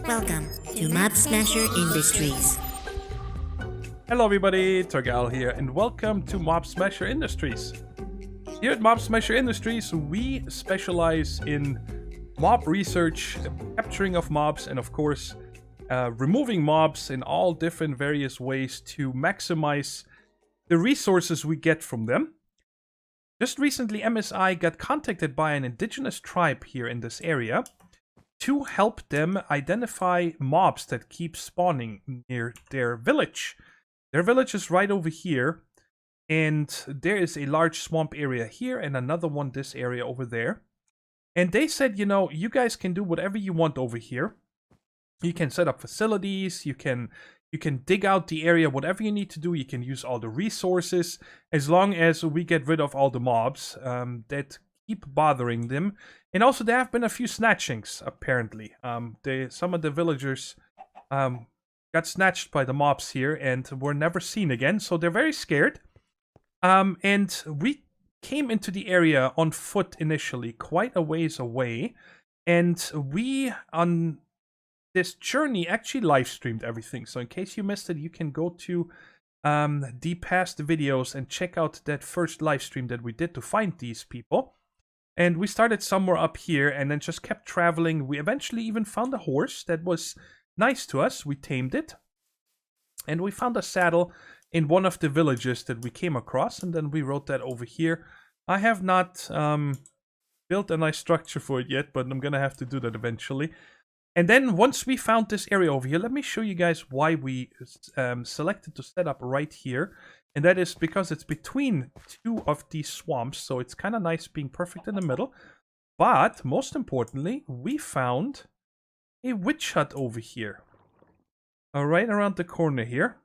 Welcome to Mob Smasher Industries. Hello everybody, Thorgal here, and welcome to Mob Smasher Industries. Here at Mob Smasher Industries, we specialize in mob research, capturing of mobs, and of course, removing mobs in all different various ways to maximize the resources we get from them. Just recently, MSI got contacted by an indigenous tribe here in this area to help them identify mobs that keep spawning near their village. Their village is right over here, and there is a large swamp area here and another one this area over there. And they said, you know, you guys can do whatever you want over here. You can set up facilities, you can dig out the area, whatever you need to do. You can use all the resources, as long as we get rid of all the mobs that keep bothering them. And also there have been a few snatchings, apparently. Some of the villagers got snatched by the mobs here and were never seen again, so they're very scared. And we came into the area on foot initially, quite a ways away, and we, on this journey, actually live streamed everything. So in case you missed it, you can go to the past videos and check out that first live stream that we did to find these people. And we started somewhere up here and then just kept traveling. We eventually even found a horse that was nice to us. We tamed it. And we found a saddle in one of the villages that we came across. And then we wrote that over here. I have not built a nice structure for it yet, but I'm going to have to do that eventually. And then once we found this area over here, let me show you guys why we selected to set up right here. And that is because it's between two of these swamps, so it's kind of nice being perfect in the middle. But most importantly, we found a witch hut over here. Right around the corner here.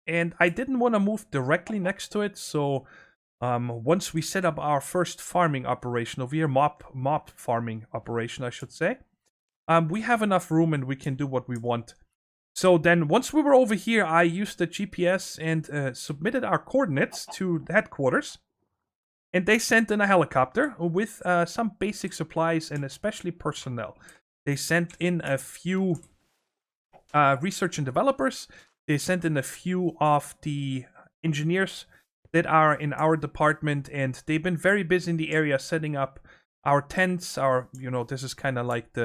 And I didn't want to move directly next to it, so once we set up our first farming operation over here, mob farming operation, I should say, we have enough room and we can do what we want. So then once we were over here, I used the GPS and submitted our coordinates to the headquarters. And they sent in a helicopter with some basic supplies and especially personnel. They sent in a few research and developers. They sent in a few of the engineers that are in our department. And they've been very busy in the area setting up our tents. This is kind of like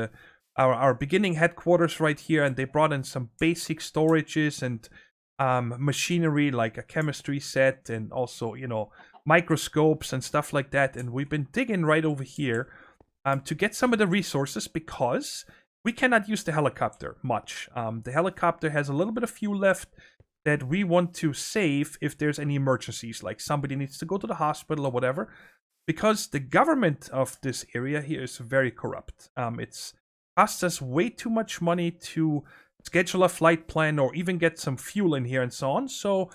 our beginning headquarters right here, and they brought in some basic storages and machinery like a chemistry set and also, microscopes and stuff like that. And we've been digging right over here to get some of the resources because we cannot use the helicopter much. The helicopter has a little bit of fuel left that we want to save if there's any emergencies, like somebody needs to go to the hospital or whatever, because the government of this area here is very corrupt. It's costs us way too much money to schedule a flight plan or even get some fuel in here and so on. So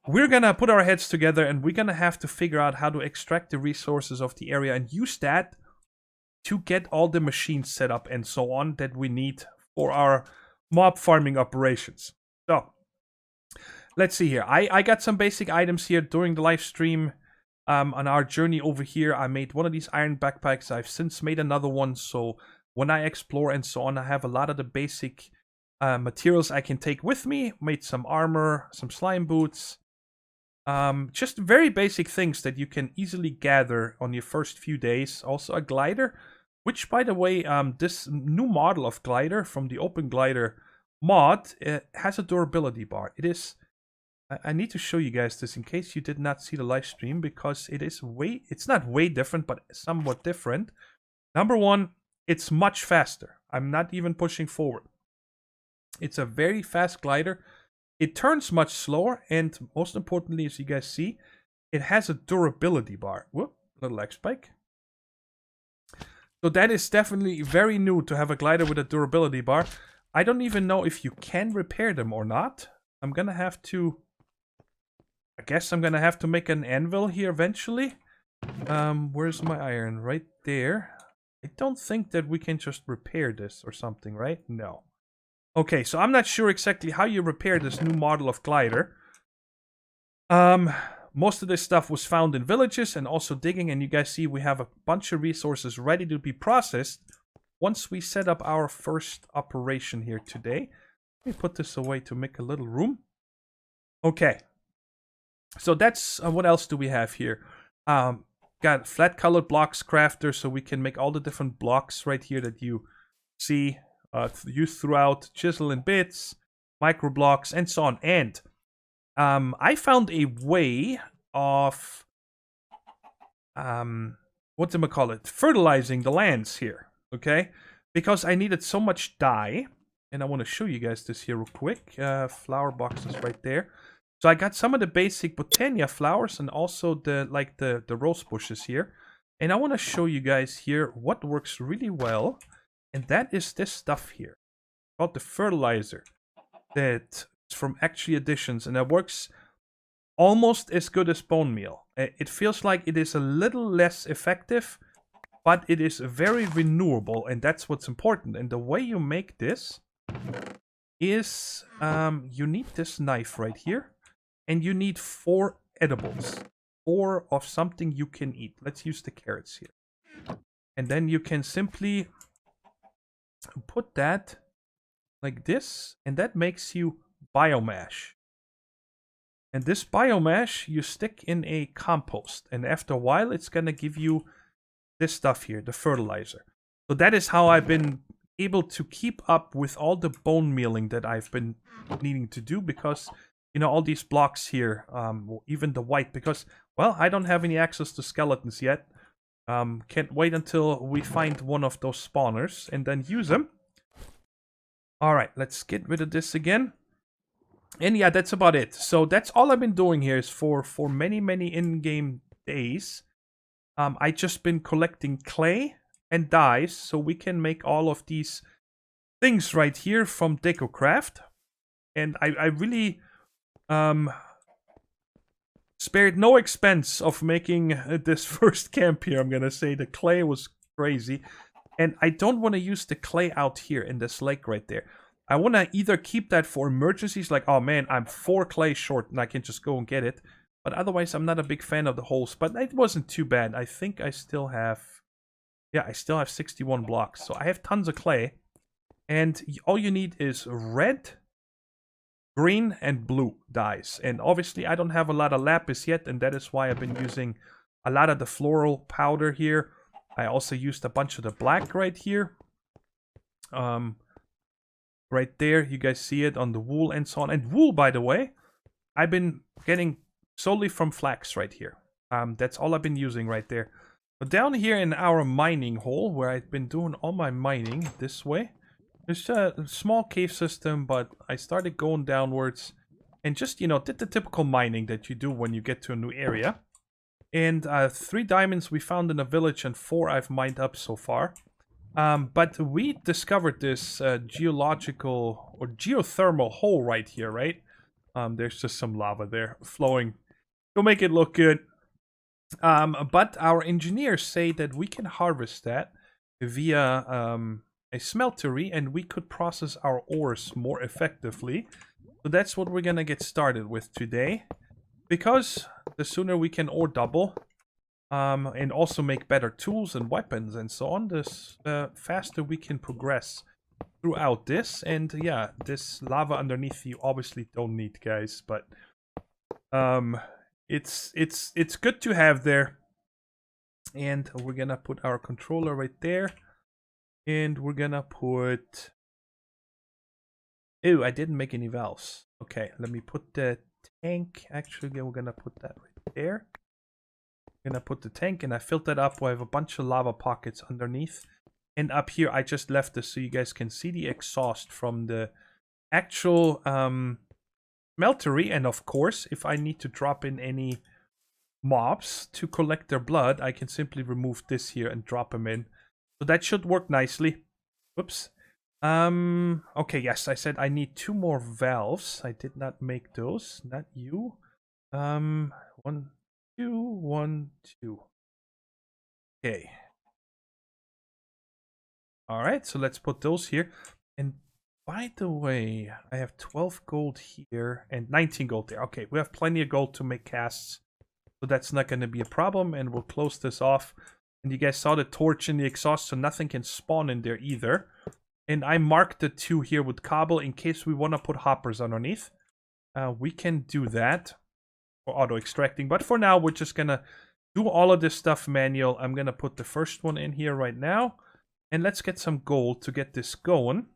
we're gonna put our heads together and we're gonna have to figure out how to extract the resources of the area and use that to get all the machines set up and so on that we need for our mob farming operations. So let's see here. I got some basic items here during the live stream. On our journey over here, I made one of these iron backpacks. I've since made another one, so when I explore and so on, I have a lot of the basic materials I can take with me. Made some armor, some slime boots. Just very basic things that you can easily gather on your first few days. Also a glider, which, by the way, this new model of glider from the Open Glider mod has a durability bar. It is... I need to show you guys this in case you did not see the live stream, because it's not way different, but somewhat different. Number one, it's much faster. I'm not even pushing forward. It's a very fast glider. It turns much slower, and most importantly, as you guys see, it has a durability bar. Whoop, little X spike. So that is definitely very new to have a glider with a durability bar. I don't even know if you can repair them or not. I guess I'm gonna have to make an anvil here eventually. Where's my iron? Right there. I don't think that we can just repair this or something, right? No. Okay, so I'm not sure exactly how you repair this new model of glider. most of this stuff was found in villages and also digging, and you guys see we have a bunch of resources ready to be processed once we set up our first operation here today. Let me put this away to make a little room. Okay. So that's what else do we have here? Got flat colored blocks crafter, so we can make all the different blocks right here that you see used throughout, chisel and bits, micro blocks, and so on. And I found a way of fertilizing the lands here. Okay, because I needed so much dye, and I want to show you guys this here real quick. Flower boxes right there. So I got some of the basic botania flowers and also the rose bushes here. And I want to show you guys here what works really well. And that is this stuff here called the fertilizer. That's from Actually Additions, and that works almost as good as bone meal. It feels like it is a little less effective, but it is very renewable, and that's what's important. And the way you make this is you need this knife right here. And you need 4 edibles. 4 of something you can eat. Let's use the carrots here. And then you can simply put that like this. And that makes you biomash. And this biomash you stick in a compost. And after a while it's going to give you this stuff here, the fertilizer. So that is how I've been able to keep up with all the bone mealing that I've been needing to do. Because... you know, all these blocks here, even the white, because, well, I don't have any access to skeletons yet. Can't wait until we find one of those spawners and then use them. Alright, let's get rid of this again. And yeah, that's about it. So that's all I've been doing here is for many, many in-game days. I just been collecting clay and dyes so we can make all of these things right here from DecoCraft. And I really... spared no expense of making this first camp here. I'm gonna say the clay was crazy, and I don't want to use the clay out here in this lake right there. I want to either keep that for emergencies, like, oh man, I'm 4 clay short and I can just go and get it, but otherwise I'm not a big fan of the holes. But it wasn't too bad. I think I still have, yeah, I still have 61 blocks, so I have tons of clay, and all you need is red, green and blue dyes. And obviously I don't have a lot of lapis yet, and that is why I've been using a lot of the floral powder here. I also used a bunch of the black right here. Right there, you guys see it on the wool and so on. And wool, by the way, I've been getting solely from flax right here. That's all I've been using right there. But down here in our mining hole, where I've been doing all my mining this way, there's a small cave system, but I started going downwards and just, you know, did the typical mining that you do when you get to a new area. And 3 diamonds we found in a village, and 4 I've mined up so far. But we discovered this geological or geothermal hole right here, right? There's just some lava there flowing to make it look good. But our engineers say that we can harvest that via... a smeltery, and we could process our ores more effectively. So that's what we're gonna get started with today, because the sooner we can ore double and also make better tools and weapons and so on, the faster we can progress throughout this. And yeah, this lava underneath you obviously don't need, guys, but it's good to have there. And we're gonna put our controller right there. And we're gonna put... Ew, I didn't make any valves. Okay, let me put the tank. Actually, we're gonna put that right there. I'm gonna put the tank, and I filled that up. We have a bunch of lava pockets underneath. And up here, I just left this so you guys can see the exhaust from the actual smeltery. And of course, if I need to drop in any mobs to collect their blood, I can simply remove this here and drop them in. So that should work nicely. Whoops. Okay, yes, I said I need 2 more valves. I did not make those. Not you. 1, 2, 1, 2. Okay. Alright, so let's put those here. And by the way, I have 12 gold here and 19 gold there. Okay, we have plenty of gold to make casts So that's not going to be a problem, and we'll close this off. And you guys saw the torch in the exhaust, so nothing can spawn in there either. And I marked the 2 here with cobble in case we want to put hoppers underneath. We can do that for auto extracting, but for now we're just going to do all of this stuff manual. I'm going to put the first one in here right now. And let's get some gold to get this going.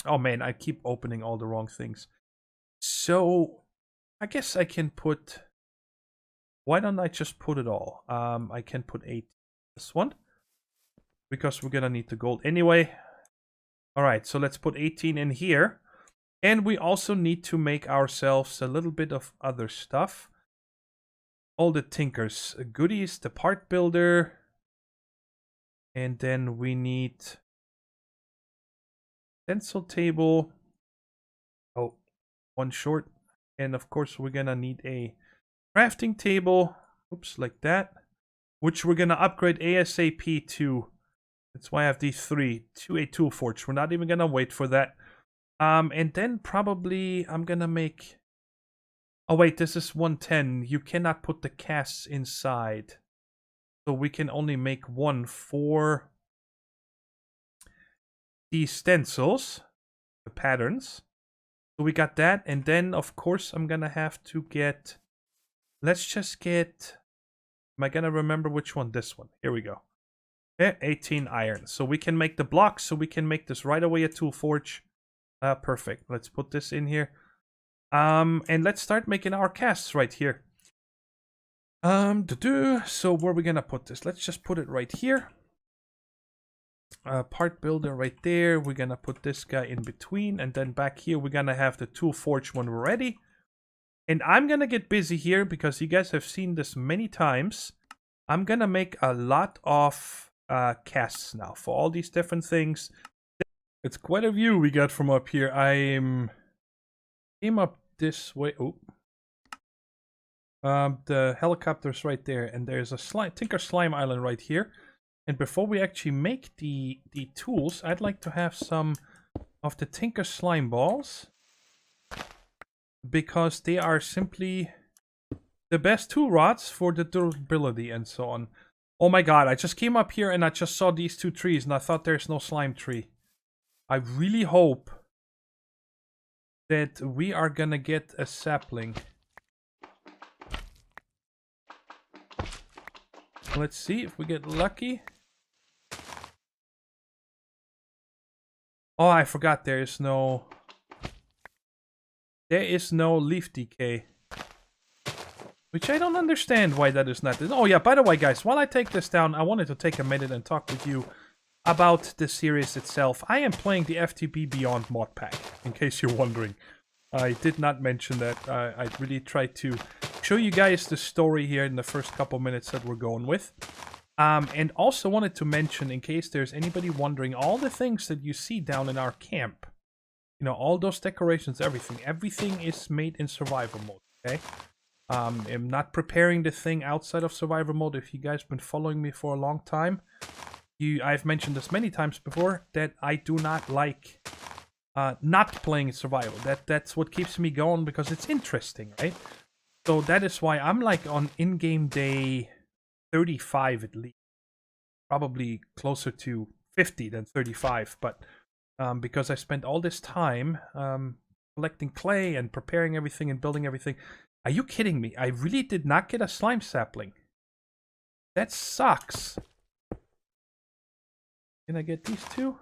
Oh man, I keep opening all the wrong things. So, I guess I can put... Why don't I just put it all? I can put 8 this one. Because we're gonna need the gold anyway. Alright, so let's put 18 in here. And we also need to make ourselves a little bit of other stuff. All the tinkers goodies, the part builder. And then we need... stencil table. Oh, one short. And of course we're gonna need a crafting table. Oops, like that. Which we're gonna upgrade ASAP to. That's why I have these 3 to a tool forge. We're not even gonna wait for that. And then probably I'm gonna make... Oh wait, this is 110. You cannot put the casts inside. So we can only make 1 for the stencils, the patterns. So we got that, and then of course I'm gonna have to get... Let's just get... Am I gonna remember which one? This one. Here we go. 18 iron. So we can make the blocks, so we can make this right away a tool forge. Perfect. Let's put this in here. And let's start making our casts right here. So where are we gonna put this? Let's just put it right here. Part builder right there. We're gonna put this guy in between, and then back here we're gonna have the tool forge when we're ready. And I'm gonna get busy here because you guys have seen this many times. I'm gonna make a lot of casts now for all these different things. It's quite a view we got from up here. I came up this way. Oh, the helicopter's right there, and there's a Tinker Slime Island right here. And before we actually make the tools, I'd like to have some of the Tinker Slime Balls, because they are simply the best tool rods for the durability and so on. Oh my god, I just came up here and I just saw these 2 trees and I thought there's no slime tree. I really hope that we are gonna get a sapling. Let's see if we get lucky. Oh, I forgot there is no leaf decay. Which I don't understand why that is not. Oh yeah, by the way guys, while I take this down, I wanted to take a minute and talk with you about the series itself. I am playing the FTB Beyond mod pack, in case you're wondering. I did not mention that. I really tried to show you guys the story here in the first couple minutes that we're going with. And also wanted to mention, in case there's anybody wondering, all the things that you see down in our camp. You know, all those decorations, everything is made in survival mode, okay? I'm not preparing the thing outside of survival mode. If you guys been following me for a long time, I've mentioned this many times before, that I do not like not playing survival. That's what keeps me going, because it's interesting, right? So that is why I'm like on in-game day 35 at least. Probably closer to 50 than 35, but because I spent all this time collecting clay and preparing everything and building everything. Are you kidding me? I really did not get a slime sapling. That sucks. Can I get these 2?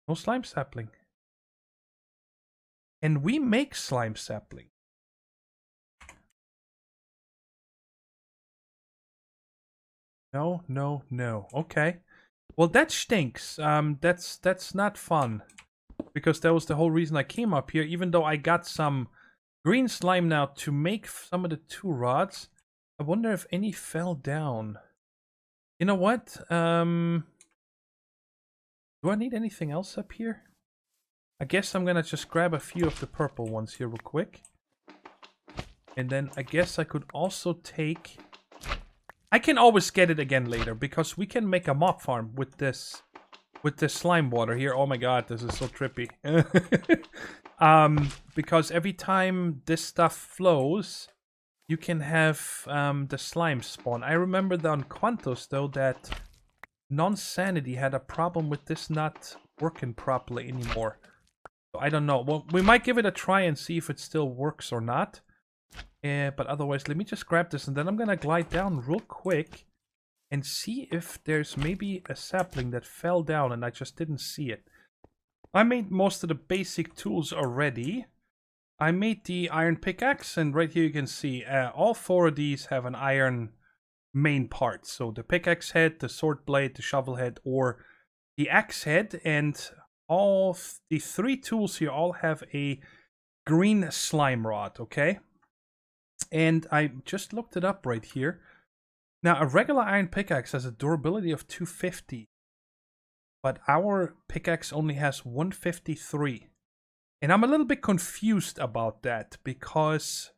No slime sapling. And we make slime sapling. No, no, no. Okay. Well, that stinks. That's not fun. Because that was the whole reason I came up here. Even though I got some green slime now to make some of the tool rods. I wonder if any fell down. You know what? Do I need anything else up here? I guess I'm gonna just grab a few of the purple ones here real quick. And then I guess I could also take... I can always get it again later, because we can make a mob farm with this slime water here. Oh my god, this is so trippy. Because every time this stuff flows, you can have the slime spawn. I remember on Quantos, though, that Non-Sanity had a problem with this not working properly anymore. So I don't know. Well, we might give it a try and see if it still works or not. But otherwise, let me just grab this, and then I'm gonna glide down real quick and see if there's maybe a sapling that fell down and I just didn't see it. I made most of the basic tools already. I made the iron pickaxe, and right here you can see all 4 of these have an iron main part. So the pickaxe head, the sword blade, the shovel head, or the axe head, and all the 3 tools here all have a green slime rod, okay? And I just looked it up right here. Now, a regular iron pickaxe has a durability of 250, but our pickaxe only has 153. And I'm a little bit confused about that, because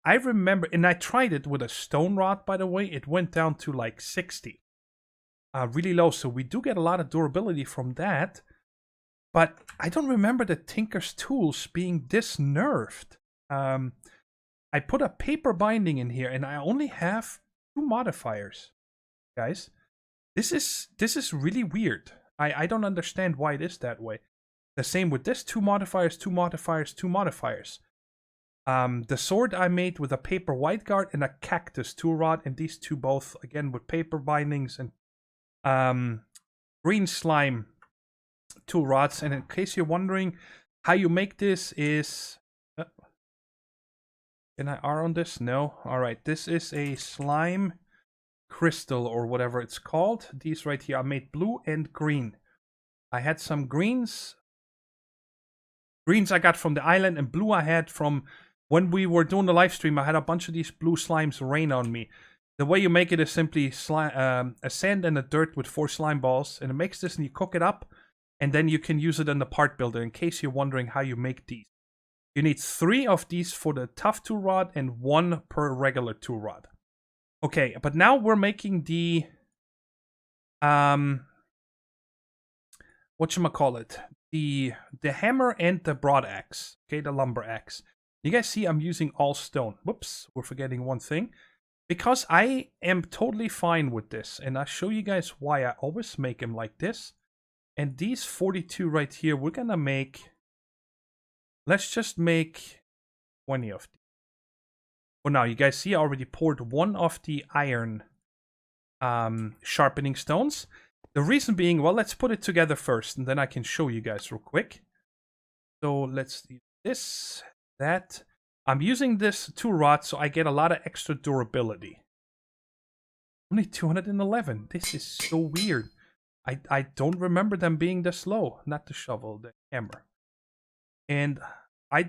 I remember, and I tried it with a stone rod, by the way, it went down to like 60. Really low, so we do get a lot of durability from that. But I don't remember the Tinker's Tools being this nerfed. I put a paper binding in here, and I only have 2 modifiers. Guys, this is really weird. I don't understand why it is that way. The same with this, 2 modifiers, 2 modifiers, 2 modifiers. The sword I made with a paper white guard and a cactus tool rod, and these 2 both, again, with paper bindings and green slime tool rods. And in case you're wondering how you make this is... can I R on this? No. Alright, this is a slime crystal or whatever it's called. These right here are made blue and green. I had some greens. Greens I got from the island, and blue I had from when we were doing the live stream. I had a bunch of these blue slimes rain on me. The way you make it is simply a sand and a dirt with 4 slime balls, and it makes this, and you cook it up, and then you can use it in the part builder, in case you're wondering how you make these. You need 3 of these for the tough tool rod and 1 per regular tool rod. Okay, but now we're making the whatchamacallit? The hammer and the broad axe. Okay, the lumber axe. You guys see I'm using all stone. Whoops, we're forgetting one thing. Because I am totally fine with this, and I'll show you guys why I always make them like this. And these 42 right here, we're gonna make... let's just make 20 of these. Well, now you guys see I already poured 1 of the iron sharpening stones. The reason being, well, let's put it together first, and then I can show you guys real quick. So let's do this, that. I'm using this tool rod, so I get a lot of extra durability. Only 211. This is so weird. I don't remember them being this low. Not the shovel, the hammer. And I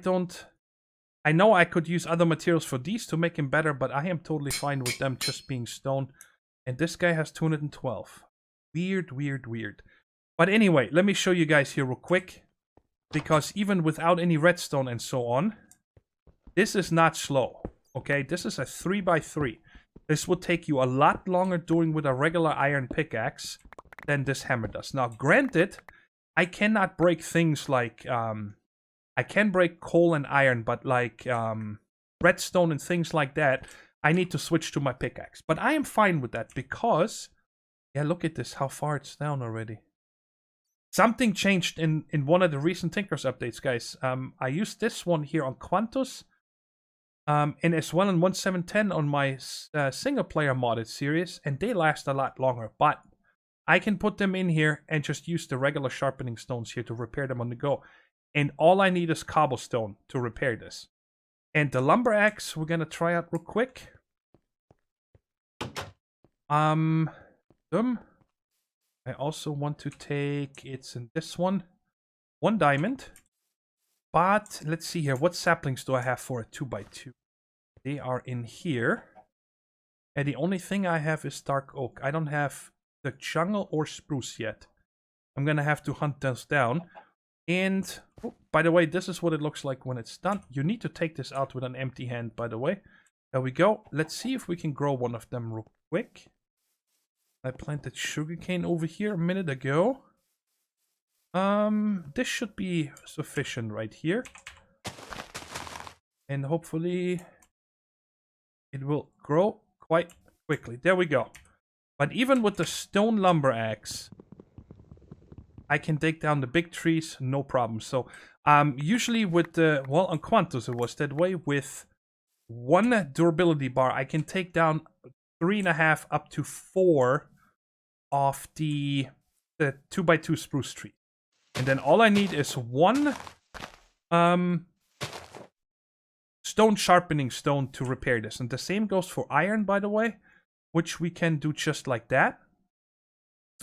know I could use other materials for these to make him better, but I am totally fine with them just being stone. And this guy has 212. Weird, weird, weird. But anyway, let me show you guys here real quick. Because even without any redstone and so on, this is not slow. Okay, this is a 3x3. This would take you a lot longer doing with a regular iron pickaxe than this hammer does. Now, granted, I cannot break things like... I can break coal and iron, but like redstone and things like that, I need to switch to my pickaxe. But I am fine with that because, yeah, look at this, how far it's down already. Something changed in one of the recent Tinkers updates, guys. I used this one here on Quantus, and as well in 1710 on my single player modded series, and they last a lot longer. But I can put them in here and just use the regular sharpening stones here to repair them on the go. And all I need is cobblestone to repair this. And the lumber axe, we're gonna try out real quick. I also want to take, it's in this one, 1 diamond. But let's see here, what saplings do I have for a 2x2? They are in here. And the only thing I have is dark oak. I don't have the jungle or spruce yet. I'm gonna have to hunt those down. And, oh, by the way, this is what it looks like when it's done. You need to take this out with an empty hand, by the way. There we go. Let's see if we can grow one of them real quick. I planted sugarcane over here a minute ago. This should be sufficient right here. And hopefully... it will grow quite quickly. There we go. But even with the stone lumber axe, I can take down the big trees, no problem. So, usually with the, well, on Quantus it was that way. With one durability bar, I can take down 3.5 up to 4 of the 2x2 spruce tree. And then all I need is one stone sharpening stone to repair this. And the same goes for iron, by the way, which we can do just like that.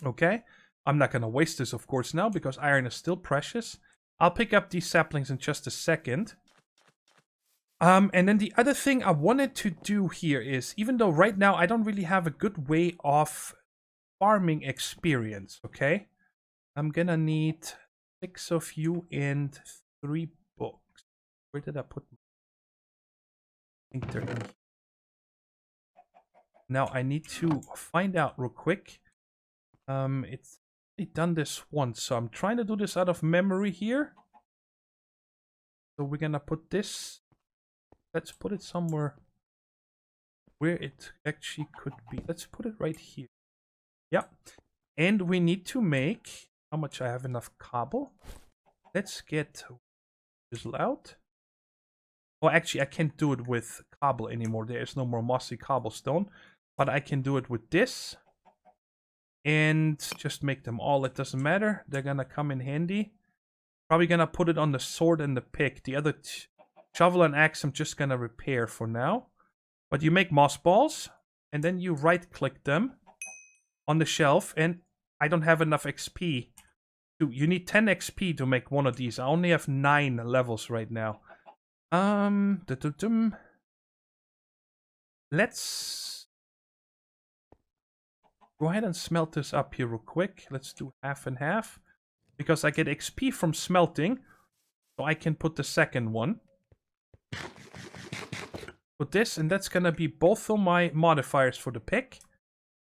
Okay. I'm not going to waste this, of course, now, because iron is still precious. I'll pick up these saplings in just a second. And then the other thing I wanted to do here is, even though right now I don't really have a good way of farming experience, okay? I'm gonna need 6 of you and 3 books. Where did I put them? I think they're in here. Now I need to find out real quick. It's done this once, so I'm trying to do this out of memory here. So we're gonna put this. Let's put it somewhere where it actually could be. Let's put it right here. Yeah. And we need to make, how much I have enough cobble? Let's get chisel out. Well, actually, I can't do it with cobble anymore. There is no more mossy cobblestone. But I can do it with this. And just make them all. It doesn't matter. They're gonna come in handy. Probably gonna put it on the sword and the pick. The other shovel and axe I'm just gonna repair for now. But you make moss balls. And then you right click them on the shelf. And I don't have enough XP. You need 10 XP to make one of these. I only have 9 levels right now. Let's go ahead and smelt this up here real quick. Let's do half and half. Because I get XP from smelting. So I can put the second one. Put this, and that's gonna be both of my modifiers for the pick.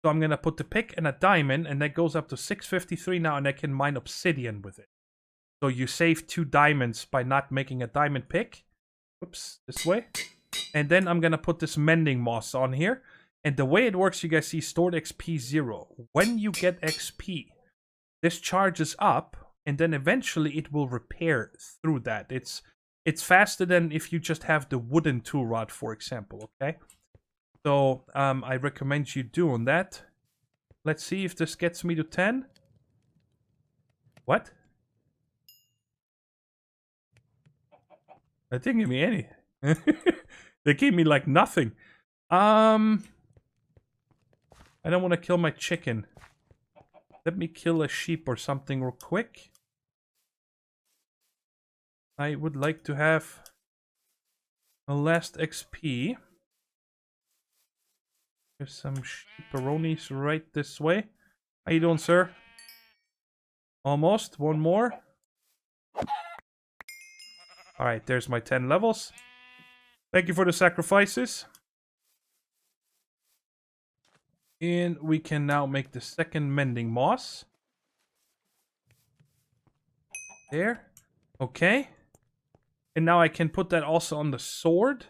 So I'm gonna put the pick and a diamond, and that goes up to 653 now, and I can mine obsidian with it. So you save 2 diamonds by not making a diamond pick. Oops, this way. And then I'm gonna put this mending moss on here. And the way it works, you guys see, stored XP 0. When you get XP, this charges up, and then eventually it will repair through that. It's faster than if you just have the wooden tool rod, for example, okay? So, I recommend you doing that. Let's see if this gets me to 10. What? That didn't give me any. They gave me, like, nothing. I don't want to kill my chicken. Let me kill a sheep or something real quick. I would like to have a last XP. There's some sheeperonis right this way. How you doing, sir? Almost. One more. Alright, there's my 10 levels. Thank you for the sacrifices. And we can now make the second mending moss. There. Okay. And now I can put that also on the sword.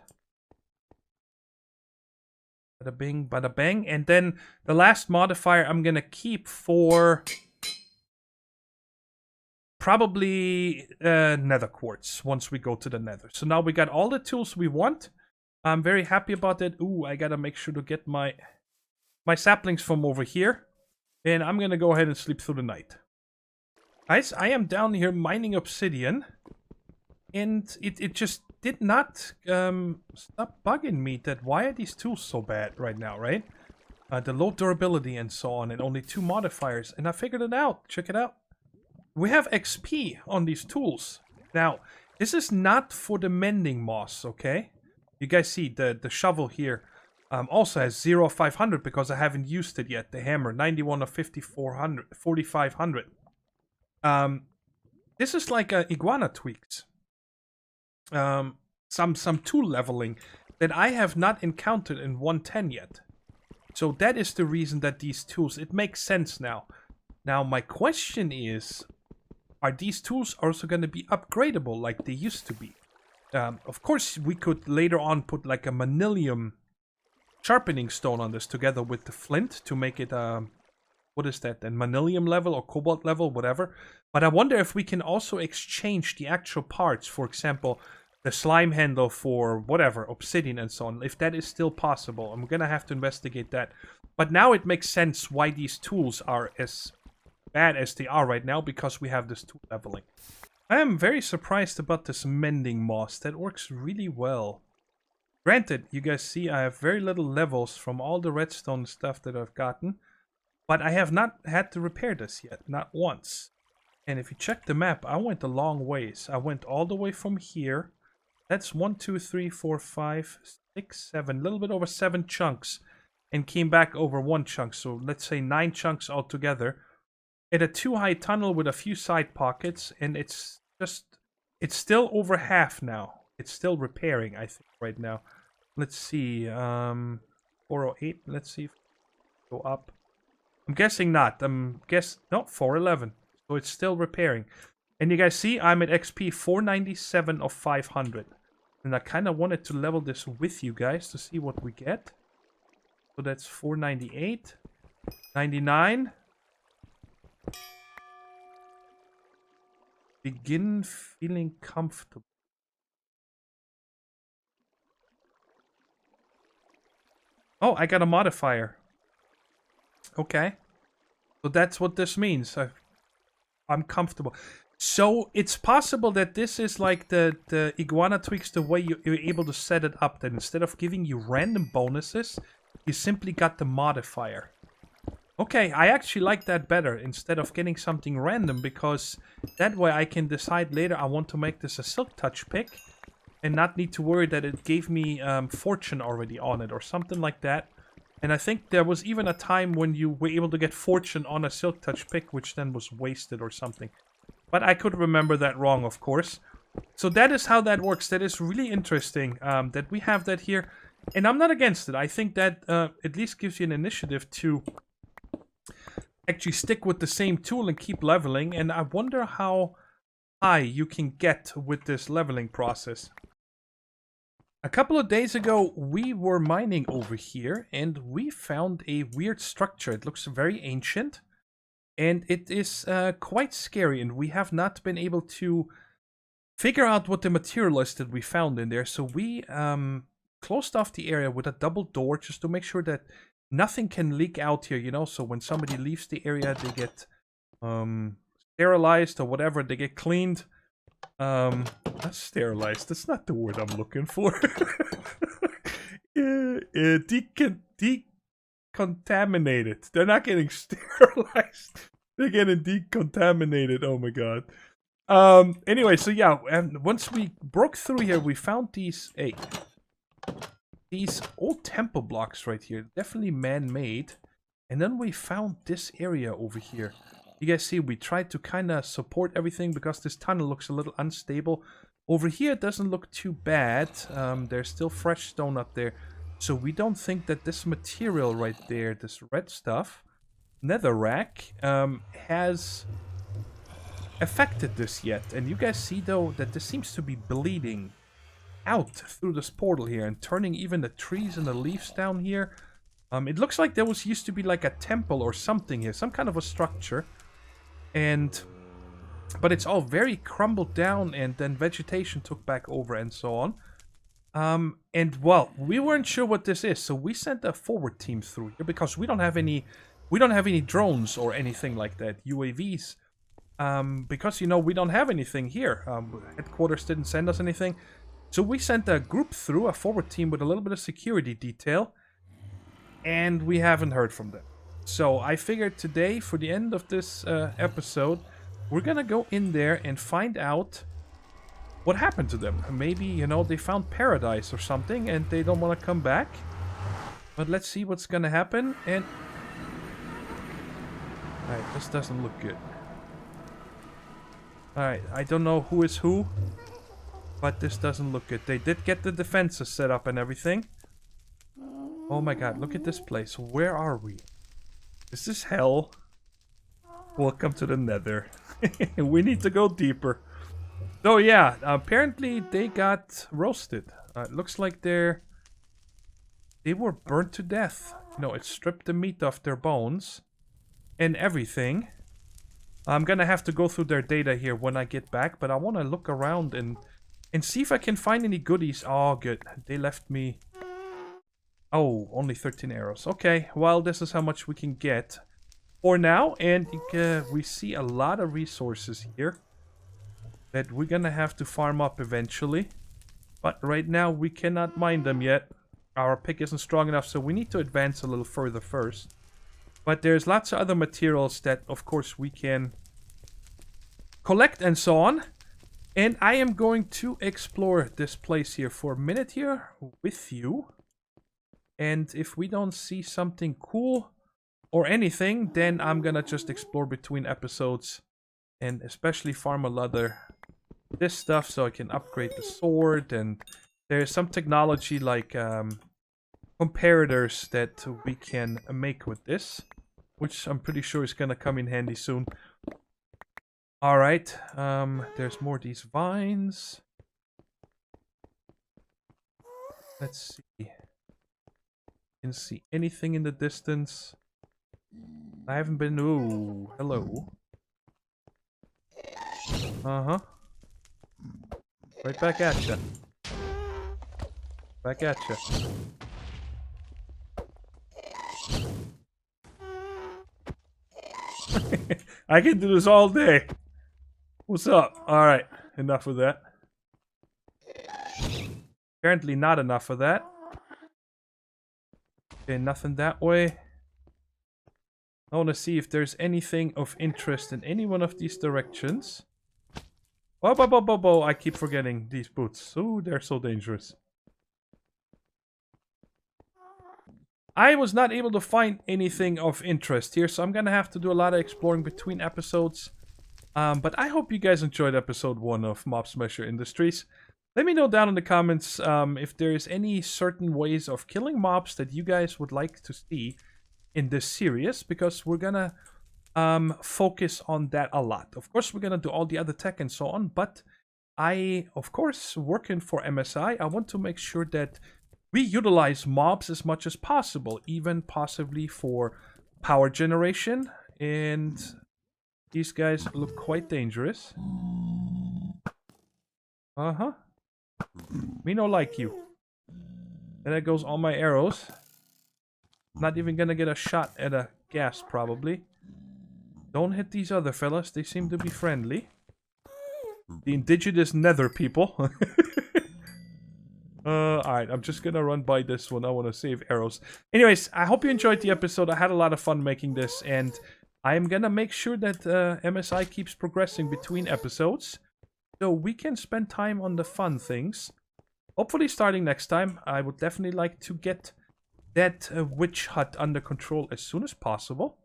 Bada bing, bada bang. And then the last modifier I'm gonna keep for probably nether quartz once we go to the nether. So now we got all the tools we want. I'm very happy about that. Ooh, I gotta make sure to get my saplings from over here. And I'm gonna go ahead and sleep through the night. Guys, I am down here mining obsidian. And it just did not stop bugging me that why are these tools so bad right now, right? The low durability and so on, and only 2 modifiers. And I figured it out. Check it out. We have XP on these tools. Now, this is not for the mending moss, okay? You guys see the shovel here also has 0 of 500 because I haven't used it yet. The hammer, 91 of 4,500. This is like iguana tweaks. Some tool leveling that I have not encountered in 110 yet. So that is the reason that these tools, it makes sense now. Now my question is, are these tools also going to be upgradable like they used to be? Of course we could later on put like a manilium sharpening stone on this together with the flint to make it, what is that then? Manilium level or cobalt level, whatever. But I wonder if we can also exchange the actual parts. For example, the slime handle for whatever, obsidian and so on. If that is still possible. I'm gonna have to investigate that. But now it makes sense why these tools are as bad as they are right now, because we have this tool leveling. I am very surprised about this mending moss. That works really well. Granted, you guys see I have very little levels from all the redstone stuff that I've gotten. But I have not had to repair this yet, not once. And if you check the map, I went a long ways. I went all the way from here. That's 1, 2, 3, 4, 5, 6, 7, a little bit over 7 chunks. And came back over 1 chunk, so let's say 9 chunks altogether. In a 2-high tunnel with a few side pockets, and it's still over half now. It's still repairing, I think, right now. Let's see, 408, let's see if we go up. I'm guessing not. No, 411. So it's still repairing. And you guys see, I'm at XP 497 of 500. And I kind of wanted to level this with you guys to see what we get. So that's 498, 99. Begin feeling comfortable. Oh, I got a modifier. Okay. So that's what this means. I'm comfortable. So it's possible that this is like the iguana tweaks, the way you're able to set it up. That instead of giving you random bonuses, you simply got the modifier. Okay, I actually like that better instead of getting something random, because that way I can decide later I want to make this a silk touch pick and not need to worry that it gave me fortune already on it or something like that. And I think there was even a time when you were able to get fortune on a silk touch pick, which then was wasted or something. But I could remember that wrong, of course. So that is how that works. That is really interesting that we have that here. And I'm not against it. I think that at least gives you an initiative to actually stick with the same tool and keep leveling. And I wonder how high you can get with this leveling process. A couple of days ago, we were mining over here, and we found a weird structure. It looks very ancient, and it is quite scary, and we have not been able to figure out what the material is that we found in there. So we closed off the area with a double door just to make sure that nothing can leak out here, you know, so when somebody leaves the area, they get sterilized or whatever, they get cleaned. Not sterilized, that's not the word I'm looking for. Decontaminated. They're not getting sterilized. They're getting decontaminated. Oh my god. Anyway, so yeah, and once we broke through here, we found these old temple blocks right here. Definitely man-made. And then we found this area over here. You guys see, we tried to kind of support everything because this tunnel looks a little unstable. Over here, it doesn't look too bad. There's still fresh stone up there. So we don't think that this material right there, this red stuff, netherrack, has affected this yet. And you guys see, though, that this seems to be bleeding out through this portal here and turning even the trees and the leaves down here. It looks like there used to be like a temple or something here, some kind of a structure. But it's all very crumbled down, and then vegetation took back over and so on. And well, we weren't sure what this is, so we sent a forward team through here because we don't have any drones or anything like that, UAVs. Because, you know, we don't have anything here. Headquarters didn't send us anything. So we sent a group through, a forward team with a little bit of security detail. And we haven't heard from them. So I figured today, for the end of this episode, we're gonna go in there and find out what happened to them. Maybe, you know, they found paradise or something and they don't want to come back. But let's see what's gonna happen. And alright, this doesn't look good. Alright, I don't know who is who, but this doesn't look good. They did get the defenses set up and everything. Oh my god, look at this place. Where are we? Is this hell? Welcome to the nether. We need to go deeper. So yeah, apparently they got roasted. It looks like they're they were burnt to death. You know, it stripped the meat off their bones and everything. I'm gonna have to go through their data here when I get back, but I want to look around and see if I can find any goodies. Oh, good. They left me... Oh, only 13 arrows. Okay, well, this is how much we can get for now. And we see a lot of resources here that we're gonna have to farm up eventually. But right now, we cannot mine them yet. Our pick isn't strong enough, so we need to advance a little further first. But there's lots of other materials that, of course, we can collect and so on. And I am going to explore this place here for a minute here with you. And if we don't see something cool or anything, then I'm gonna just explore between episodes. And especially farm a lot of this stuff so I can upgrade the sword. And there's some technology like comparators that we can make with this, which I'm pretty sure is gonna come in handy soon. Alright, there's more of these vines. Let's see. Can see anything in the distance. I haven't been... Ooh, hello. Uh-huh. Right back at ya. Back at ya. I can do this all day. What's up? Alright, enough of that. Apparently not enough of that. Okay, nothing that way. I want to see if there's anything of interest in any one of these directions. Oh, I keep forgetting these boots. Ooh, they're so dangerous. I was not able to find anything of interest here, so I'm gonna have to do a lot of exploring between episodes. But I hope you guys enjoyed episode 1 of Mob Smasher Industries. Let me know down in the comments if there's any certain ways of killing mobs that you guys would like to see in this series, because we're gonna focus on that a lot. Of course, we're gonna do all the other tech and so on, but I, of course, working for MSI, I want to make sure that we utilize mobs as much as possible, even possibly for power generation. And these guys look quite dangerous. Uh-huh. Me no like you. And there goes all my arrows. Not even gonna get a shot at a gas, probably. Don't hit these other fellas. They seem to be friendly. The indigenous nether people. Alright, I'm just gonna run by this one. I want to save arrows. Anyways, I hope you enjoyed the episode. I had a lot of fun making this, and I'm gonna make sure that MSI keeps progressing between episodes, so we can spend time on the fun things. Hopefully starting next time. I would definitely like to get that witch hut under control as soon as possible.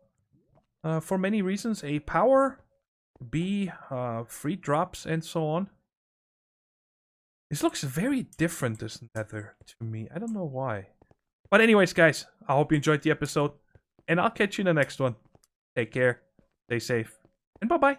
For many reasons. A, power. B, free drops and so on. This looks very different, this nether, to me. I don't know why. But anyways, guys, I hope you enjoyed the episode. And I'll catch you in the next one. Take care. Stay safe. And bye-bye.